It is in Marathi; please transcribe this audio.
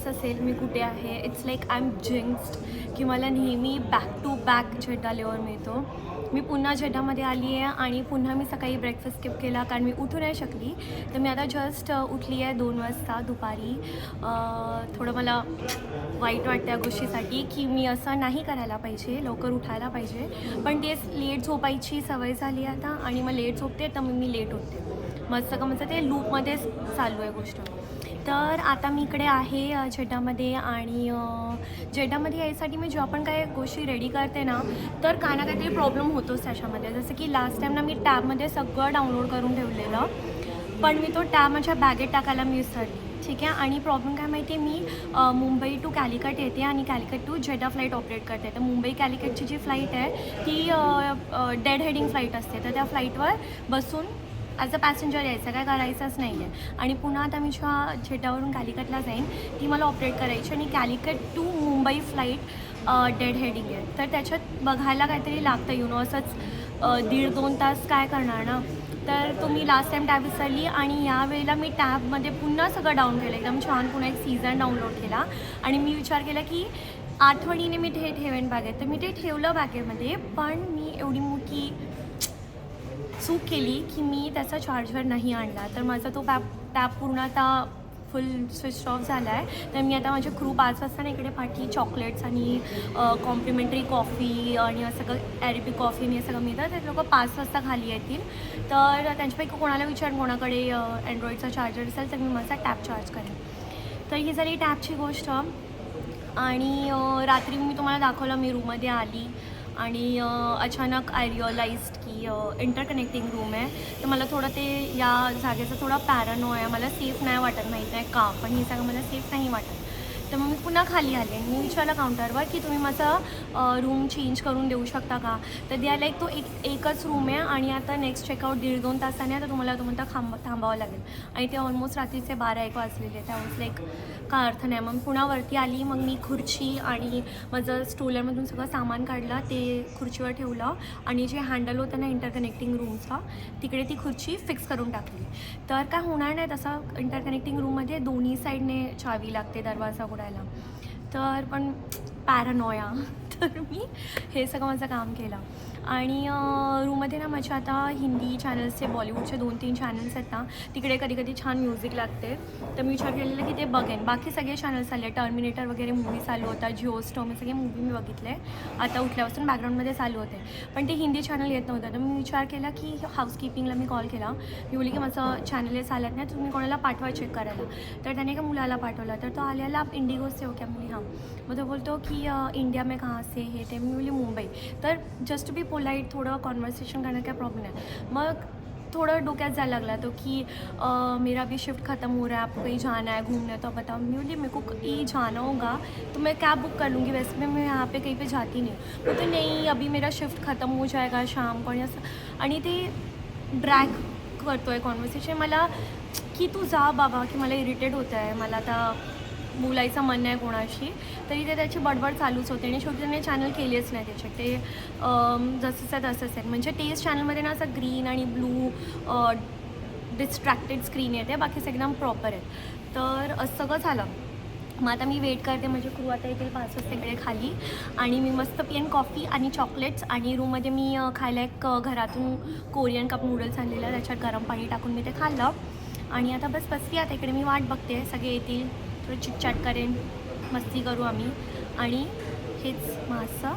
बघितलंच असेल मी कुठे आहे. इट्स लाईक आय एम जिंक्स्ड की मला नेहमी बॅक टू बॅक जेड्डा लेवर मिळतो. मी पुन्हा जेड्डामध्ये आली आहे आणि पुन्हा मी सकाळी ब्रेकफास्ट स्किप केला कारण मी उठू नाही शकली. तर मी आता जस्ट उठली आहे 2 वाजता दुपारी. थोडं मला वाईट वाटतं या गोष्टीसाठी की मी असं नाही करायला पाहिजे, लवकर उठायला पाहिजे. पण तेच लेट झोपायची सवय झाली आहे आता आणि मग लेट झोपते तर मी लेट उठते. मस्त का म्हणजे ते लूपमध्येच चालू आहे गोष्ट. तर आता मी इकडे आहे जेड्डामध्ये आणि जेड्डामध्ये यायसाठी मी जेव्हा पण काही गोष्टी रेडी करते ना तर काही ना काहीतरी प्रॉब्लेम होतोच त्याच्यामध्ये. जसं की लास्ट टाईम ना मी टॅबमध्ये सगळं डाउनलोड करून ठेवलेलं, पण मी तो टॅब माझ्या बॅगेत टाकायला मी विसरली. ठीक आहे. आणि प्रॉब्लेम काय माहिती आहे, मी मुंबई टू कॅलिकट येते आणि कॅलिकट टू जेड्डा फ्लाईट ऑपरेट करते. तर मुंबई कॅलिकटची जी फ्लाईट आहे ती डेड हेडिंग फ्लाईट असते. तर त्या फ्लाईटवर बसून ॲज अ पॅसेंजर यायचं, काय करायचंच नाही आहे. आणि पुन्हा आता मी जेव्हा जेड्डावरून कॅलिकटला जाईन ती मला ऑपरेट करायची आणि Calicut to Mumbai flight dead heading आहे. तर त्याच्यात बघायला काहीतरी लागतं असंच 1.5-2 तास काय करणार ना. तर तो मी लास्ट टाईम टॅब विसरली आणि यावेळेला मी टॅबमध्ये पुन्हा सगळं डाऊन केलं, एकदम छान पुन्हा एक सीझन डाउनलोड केला आणि मी विचार केला की आठवणीने मी ते ठेवेन बॅगेत. तर मी ते ठेवलं बॅगेमध्ये, पण मी एवढी मोठी चूक केली की मी त्याचा चार्जर नाही आणला. तर माझा तो टॅब पूर्ण आता फुल स्विच ऑफ झाला आहे. तर मी आता माझे क्रू 5 वाजता ना इकडे पाठी चॉकलेट्स आणि कॉम्प्लिमेंटरी कॉफी आणि असं सगळं अरेबिक कॉफी आणि हे सगळं मिळतं. ते लोकं 5 वाजता खाली येतील. तर त्यांच्यापैकी कोणाला विचार कोणाकडे अँड्रॉईडचा चार्जर असेल तर मी माझा टॅब चार्ज करेन. तर ही झाली टॅबची गोष्ट. आणि रात्री मी तुम्हाला दाखवलं मी रूममध्ये आली आणि अचानक आय रिअलाइज्ड की इंटरकनेक्टिंग रूम आहे. तर मला थोडं ते या जागेचा थोडा पॅरानो आहे. मला सेफ नाही वाटत, माहीत नाही का, पण ही जागा मला सेफ नाही वाटत. तर मग मी पुन्हा खाली आले आणि मी विचारलं काउंटरवर की तुम्ही माझा रूम चेंज करून देऊ शकता का. तर द्यायला तो एकच रूम आहे आणि आता नेक्स्ट चेकआउट 1.5-2 तासाने आहे. तर तुम्हाला थांबावं लागेल आणि ते ऑलमोस्ट रात्रीचे 12-1 वाजलेले. त्यामुळे लाईक काय अर्थ नाही. मग पुन्हा वरती आली. मग मी खुर्ची आणि माझं स्टोलरमधून सगळं सामान काढलं, ते खुर्चीवर ठेवलं आणि जे हँडल होतं ना इंटरकनेक्टिंग रूमचा तिकडे ती खुर्ची फिक्स करून टाकली. तर काय होणार नाही तसं. इंटरकनेक्टिंग रूममध्ये दोन्ही साईडने चावी लागते दरवाजा उघडायला. तर पण पॅरानॉया तर मी हे सगळं माझं काम केलं. आणि रूममध्ये ना माझ्या आता हिंदी चॅनल्सचे, बॉलिवूडचे 2-3 चॅनल्स आहेत ना, तिकडे कधी कधी छान म्युझिक लागते. तर मी विचार केलेलं की ते बघेन. बाकी सगळे चॅनल्स आले, टर्मिनेटर वगैरे मूवी चालू होता, जिओ स्टॉम हे सगळे मूवी मी बघितले आता उठल्यापासून बॅकग्राऊंडमध्ये चालू होते. पण ते हिंदी चॅनल येत नव्हतं. तर मी विचार केला की हाऊसकीपिंगला मी कॉल केला. मी बोलली की माझं चॅनल हे चालत नाही, तुम्ही कोणाला पाठवा चेक करायला. तर त्याने एका मुलाला पाठवला. तर तो आलेला आप इंडिगो से हो क्या. मी हां. मग तो बोलतो की इंडिया में कहाँ से हे ते. मी बोलली मुंबई. तर जस्ट बी पोलाइट थोडं कॉन्व्हर्सेशन करण्यात काय प्रॉब्लेम आहे. मग थोडं डोक्यात जायला लागला तो कि मेरा भी शिफ्ट ख़त्म हो रहा है, आपको कहीं जाना है घूमने तो बताओ. मैं बोली मेरे को कहीं जाना होगा तो मैं कैब बुक कर लूँगी, वैसे में मैं यहाँ पे कहीं पे जाती नहीं. बोलते नहीं अभी मेरा शिफ्ट ख़त्म हो जाएगा शाम को. आणि ते ड्रॅग करतो आहे कॉन्व्हर्सेशन मला की तू जा बाबा, की मला इरिटेट होतं आहे, मला आता बोलायचं मन नाही कोणाशी. तरी ते त्याची बडबड चालूच होते आणि शेवटी त्याने चॅनल केलेच नाही त्याचे. ते जसंच आहे तसंच आहे. म्हणजे तेच चॅनलमध्ये ना असं ग्रीन आणि ब्लू डिस्ट्रॅक्टेड स्क्रीन येते, बाकीच एकदम प्रॉपर आहे. तर असं सगळं झालं. मग आता मी वेट करते. म्हणजे क्रू आता येतील 5 वाजता इकडे खाली आणि मी मस्त पिन कॉफी आणि चॉकलेट्स आणि रूममध्ये मी खायला एक घरातून कोरियन कप नूडल्स आणलेलं, त्याच्यात गरम पाणी टाकून मी ते खाल्लं आणि आता बसली. आता इकडे मी वाट बघते सगळे येतील, थोडं चिटचॅट करेन, मस्ती करू आम्ही आणि हेच माझं